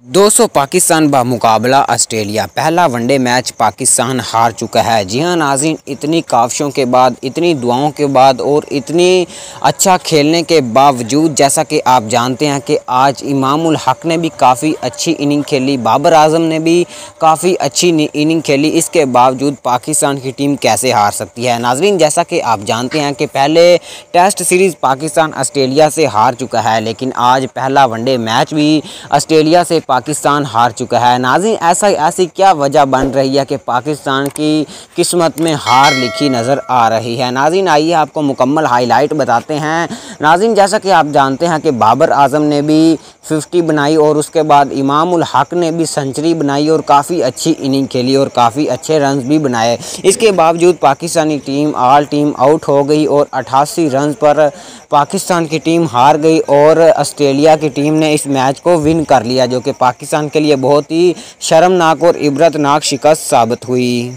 दोस्तों पाकिस्तान मुकाबला ऑस्ट्रेलिया। पहला वनडे मैच पाकिस्तान हार चुका है। जी हाँ नाज़रीन, इतनी काविशों के बाद, इतनी दुआओं के बाद और इतनी अच्छा खेलने के बावजूद, जैसा कि आप जानते हैं कि आज इमामुल हक ने भी काफ़ी अच्छी इनिंग खेली, बाबर आजम ने भी काफ़ी अच्छी इनिंग खेली, इसके बावजूद पाकिस्तान की टीम कैसे हार सकती है। नाज़रीन, जैसा कि आप जानते हैं कि पहले टेस्ट सीरीज़ पाकिस्तान ऑस्ट्रेलिया से हार चुका है, लेकिन आज पहला वनडे मैच भी ऑस्ट्रेलिया से पाकिस्तान हार चुका है। नाज़रीन, ऐसी क्या वजह बन रही है कि पाकिस्तान की किस्मत में हार लिखी नज़र आ रही है। नाज़रीन, आइए आपको मुकम्मल हाईलाइट बताते हैं। नाज़रीन, जैसा कि आप जानते हैं कि बाबर आजम ने भी 50 बनाई और उसके बाद इमामुल हक ने भी सेंचुरी बनाई और काफ़ी अच्छी इनिंग खेली और काफ़ी अच्छे रन भी बनाए। इसके बावजूद Pakistani team all team out हो गई और 88 रन पर पाकिस्तान की टीम हार गई और ऑस्ट्रेलिया की टीम ने इस मैच को विन कर लिया, जो कि पाकिस्तान के लिए बहुत ही शर्मनाक और इबरतनाक शिकस्त साबित हुई।